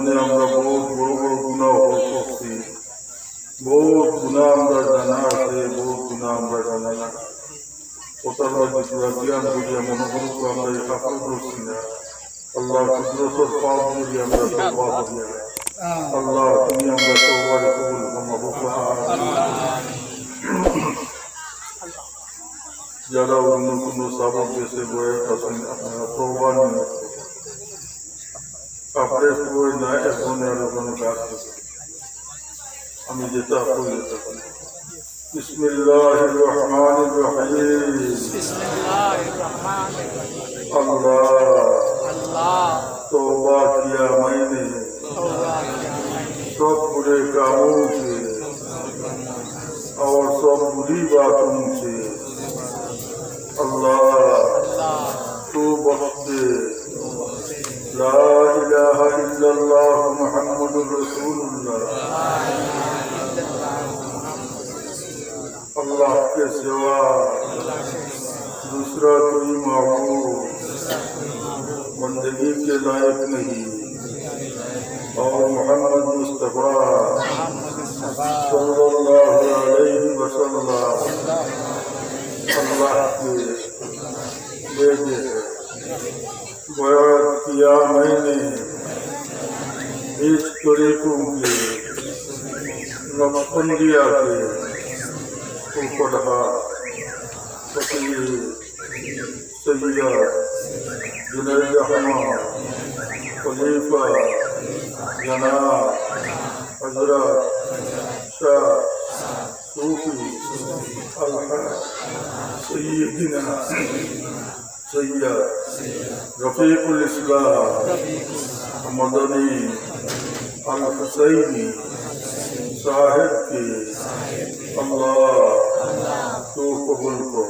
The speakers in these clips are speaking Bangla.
জীবনে আমরা বহুত বড় বড় গুনাহ করছি, বহুত গুনাহ আমরা জানা আছে, বহুত গুনাহ আমরা জানা না। কোথাও জ্ঞান বুঝিয়া মনে করুক আমরা এই কাপড় করছি না। আল্লাহ কুদরতের পাপ করি আমরা তওবা করি। আল্লাহ তুমি আমরা তওবার কবুল ফরমাও। যারা অন্য কোনো সাবক দেশে বয়ে আছেন আপনারা তওবা নিয়ে কাপড়ে বই না এখন আর কোনো কাজ আমি যেটা করি বিসমিল্লাহির রহমানির রহিম। अल्लाह तौबा किया मैंने सब बुरे कामों से और सब बुरी बातों से। अल्लाह तू बख्श दे। ला इलाहा इल्लल्लाह मुहम्मदुर रसूलुल्लाह। अल्लाह के सिवा दूसरा कोई माबूद बंदगी के लायक नहीं और मोहम्मद मुस्तफा सल्लल्लाहु अलैहि वसल्लम अल्लाह के भेजे। बयान किया मैंने इस तरीकों के नक्शबंदिया के ऊपर सैयद जुनैद अहमद खलीफा जनाब हजरत शाह सूफी अलहाज सैयदना सैयद रफीकुल इस्लाम मदनी अल हुसैनी साहिब की अल्लाह तो कबूल को।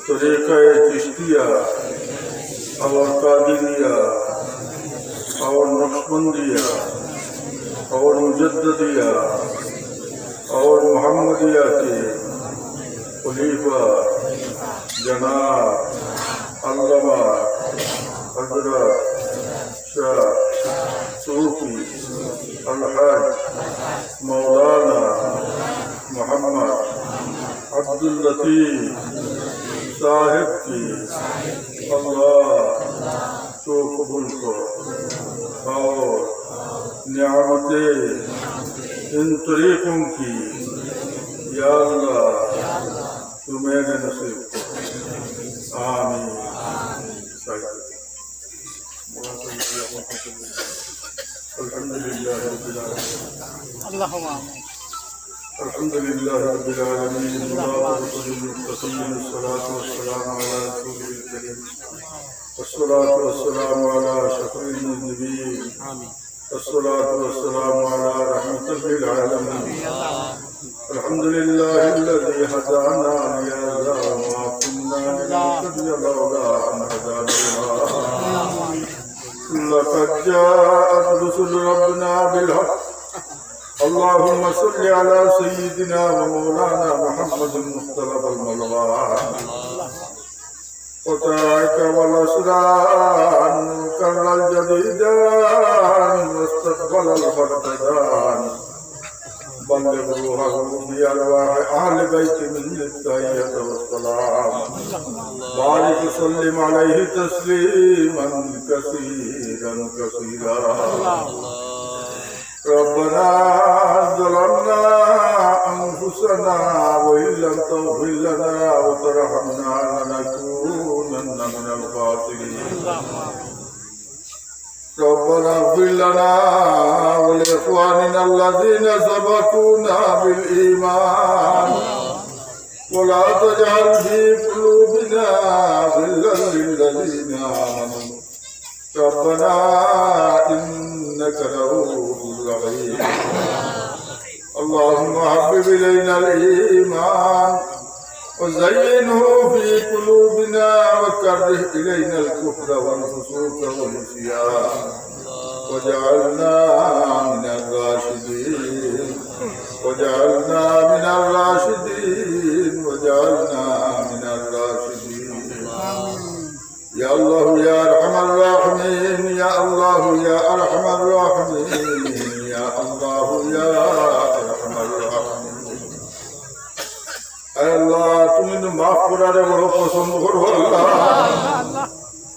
तरीक़ा चिश्तिया और कादिरिया और नक्शबंदिया और मुजद्दिदिया और मोहम्मदिया के खलीफा जनाब अल्लामा हजरत शाह सूफी अलहाज मौलाना मोहम्मद अब्दुल लतीफ साहिब की अल्लाह तो कबूल को और नियामतें इन तरीकों की या अल्लाह तू मेरे नसीब को। आमीन। अल्हम्दुलिल्लाह रब्बिल आलमीन। अल्लाहुम्मा अल्हम्दुलिल्लाह रब्बिल आलमीन। अस्सलातु वस्सलामु अला रसूलिल करीम अस्सलातु वस्सलामु अला अशरफिल नबिय्यीन अस्सलातु वस्सलामु अला रहमतिल लिल आलमीन। अल्हम्दुलिल्लाहिल्लज़ी हदाना लिहाज़ा वमा कुन्ना लिनहतदिया लौला अन हदाना अल्लाह। लक़द जाअत रुसुलु रब्बिना बिल हक़्क़। اللهم صل على سيدنا ومولانا محمد المصطفى الملوان وطاعك والأسران كر الجديدان واستقبل الفرقدان بلغ روحه بأرواح أهل بيت من التحية والسلام بارك وسلم عليه تسليما كثيرا كثيرا. ربنا ظلمنا أنفسنا وإن لم تغفر لنا وترحمنا لنكونن من الخاسرين. ربنا اغفر لنا ولإخواننا الذين سبقونا بالإيمان ولا تجعل في قلوبنا غلا للذين آمنوا ربنا إنك رؤوف رحيم. اللهم حبب إلينا الإيمان وزينه في قلوبنا وكره إلينا الكفر والفسوق والعصيان وجعلنا من الراشدين وجعلنا من الراشدين وجعلنا من الراشدين. يا الله يا أرحم الراحمين. يا الله আল্লাহ তুমি তো মাফ করারে বড় পছন্দ করো আল্লাহ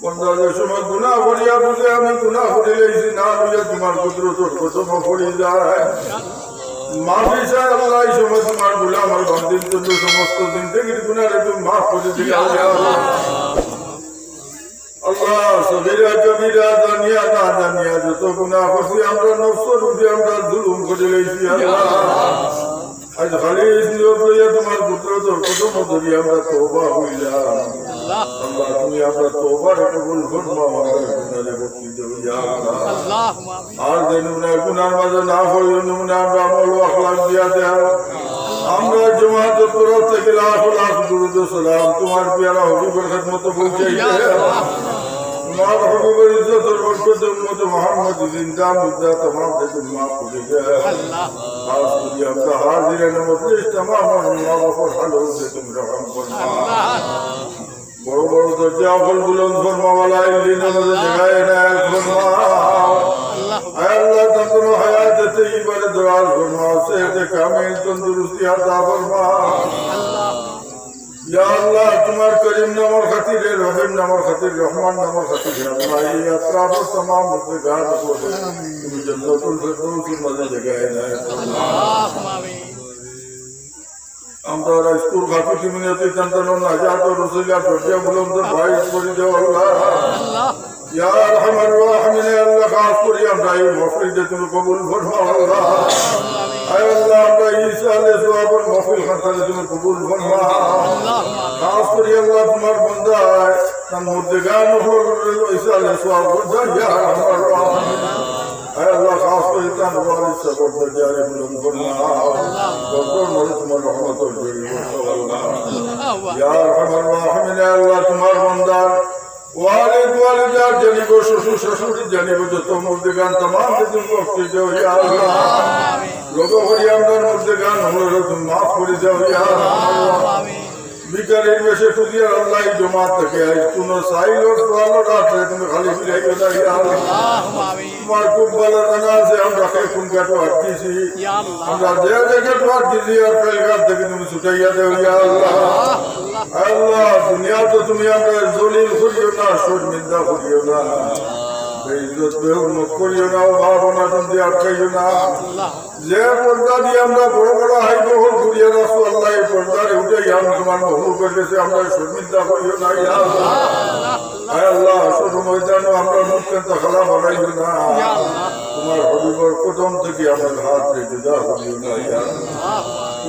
বন্দাদের সময় গুনাহ করিয়া বুঝে আমি গুনাহ করি লেছি না বুঝে তোমার কুদরত কত পড়ে যায় মাফি চাই আল্লাহ এই সময় তোমার গুলা আমার বান্দির জন্য সমস্ত দিন থেকে গুনাহরে তুমি মাফ করে দিলে আল্লাহ সগীরা কবিরা জানিয়া না জানিয়া যত গুনাহ করছি আমরা নফসের উপরে আমরা জুলুম করে লেছি আল্লাহ আজ খালিস নিয়োগ লইয়া তোমার কুদরতের কদম ধরি আমরা তওবা হইলাম আল্লাহ তুমি আমরা তওবার কবুল ফরমাও আমাদের গুনাহে বক্ষি দাও ইয়া আল্লাহ আর যেন গুনার মাঝে না পড়িও নমুনা আমরা আমল ও আখলাক দিয়া দাও আমরা জমাতের তরফ থেকে লাখ লাখ দুরূদ ও সালাম তোমার প্যারা হবিবের খিদমতে পৌঁছাইতে তোমার হবিবের ইজ্জতের বরকতে উম্মত মুহাম্মদ জিন্দা মুর্দা तमाम থেকে মাফ করে দাও আল্লাহ খাস করে আমরা হাজিরান মজলিস तमाम মাগফির হালো से तुम रहम फरमा বড় বড় দরজা আফল বুলন্দ ফরমাওয়ালা ইল্লিন আমাদের জায়গায় ইনায়াত ফরমাও আল্লাহ তখন হায়াত তৈয়বার দরাজ ফরমাও সেহত কামিল তন্দুরুস্তি আতা ফরমাও ইয়া আল্লাহ তোমার করিম নামের খাতিরে রহিম নামের খাতিরে রহমান নামের খাতিরে আল্লাহ এই আত্রাফ तमाम মুদ্দাত করে তুমি জান্নাতুল ফিরদৌসের মাঝে জায়গায় ইনায়াত আল্লাহুম্মা আমিন আমরা স্কুল ঘাটু কিমিনাতে জানতানো নাজাত ও রসুলিয়া দরজা বুলন্দ ভাই করে দাও আল্লাহ ইয়া আরহামার রাহিমিন আল্লাহ খাস করে আমরা এই মাহফিলকে তুমি কবুল ফরমাও আল্লাহ আয় আল্লাহ আমরা ইসালে সওয়াবের মাহফিল খানকে তুমি কবুল ফরমাও খাস করে আল্লাহ তোমার বান্দা তার মধ্যে গান হল ইসালে সওয়াব করতে ইয়া আরহামার রাহিমিন আল্লাহ খাস করে তার ওয়ারিস সবর দরজারে বুলন্দ ফরমাও ডক্টর মরে তোমার রহমতের জড়ি আল্লাহ ইয়া আরহামার রাহিমিন আল্লাহ তোমার বান্দা ওয়ালিদ ওয়ালিদার জানিব শ্বশুর শাশুড়ি জানিব যত মুর্দিগান तमाम তুমি বখশি দাও ইয়া আল্লাহ লোক করি আমরার মুর্দিগান হলো তুমি মাফ করে দাও ইয়া আল্লাহ বিকারের বেশে খুদিয়া আল্লাহ জমাত থেকে আজ কোনো সাইল ও সওয়াল রাতে তুমি খালি ফিরাই দাও ইয়া আল্লাহ তোমার খুব ভালো জানা আছে আমরা কোন কাটো আটকিছি ইয়া আল্লাহ আমরা যে জায়গায় আটকিছি আর কালকার থেকে তুমি ছুটাইয়া দাও ইয়া আল্লাহ আল্লাহ দুনিয়া তো তুমি আমরা জলিল করিও না শর্মিন্দা করিও না বেইজ্জত বেহুরমত করিও না ভাবনা তুমি আটকাইও না যে পর্দা দিয়ে আমরা বড় বড় হাইবহল করিয়া রাখো আল্লাহ এই পর্দারে উঠে আমরা তোমার মহবুব করেছে আমরা শর্মিন্দা করিও না ইয়া আল্লাহ আল্লাহ শুধু ময়দানে আমরা মুখের খালা বানাইও না তোমার হবিবর কদম থেকে আমার হাত রেখে যা করিও না ইয়া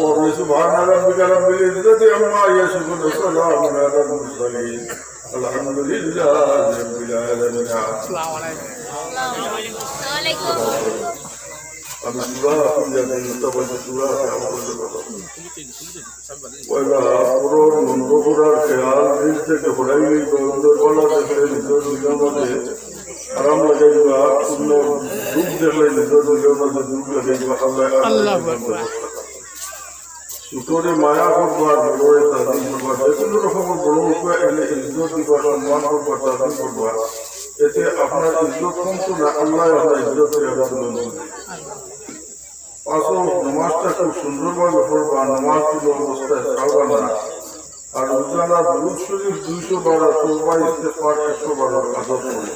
আল্লাহ সুবহান রাব্বিকা রাব্বিল ইজ্জাতি আম্মা ইয়াসিফুন ওয়া সালামুন আলাল মুরসালিন আলহামদুলিল্লাহি রাব্বিল আলামিন আসসালামু আলাইকুম আমি সুরা আপনাদের মুতাবাদ সুরা ওলা পুরো মন্দপুরার খেয়াল দিল থেকে হড়াই গন্দরবালা থেকে নিজের নিগমতে আরাম লাগাইবা পূর্ণ দুঃখ দেখলে নিজের নিগমতে দুঃখ লাগাইবা আল্লাহ সুতরে মায়া করবার বড় তাজিম করবার যে কোনো রকমের বড় উপায় এলে ইজ্জত দিবা সম্মান করবার তাজিম করবার এতে আপনার ইজ্জত কমতো না আল্লাহ আপনার ইজ্জতের পাঁচও নামাজটা খুব সুন্দরভাবে পড়বা নামাজ পুরো অবস্থায় ছাড়বা না আর রোজানা দুরূদ শরীফ 200 বার তওবা ইস্তেগফার 100 বার আদব করবে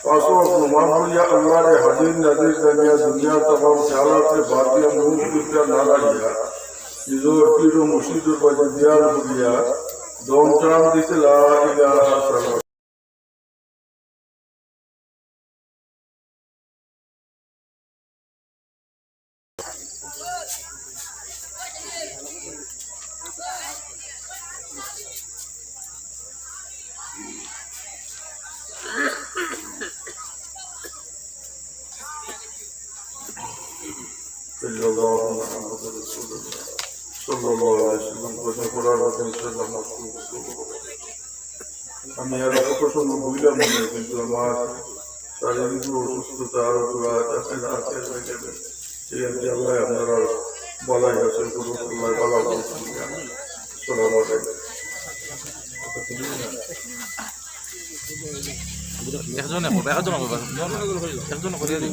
পাঁচও নামাজ পড়িয়া আল্লাহরে হাজির নাজির জানিয়া দুনিয়া तमाम খেয়ালাতে বাদিয়া মুখ দুটা না লাগিয়া নিজের পীর ও মুর্শিদের কাছে দিয়ার করিয়া দম টান দিতে লা ইলাহা ইল্লাল্লাহ আমি আর কত সময় বুঝলাম না কিন্তু আমার শারীরিক অসুস্থতা আরো সেই আর কি আল্লাহ আপনারা বলাই আছে আল্লাহ বলা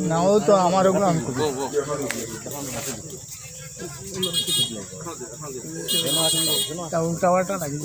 নাও তো আমার ওগুলো আমি টাওয়ারটা নাকি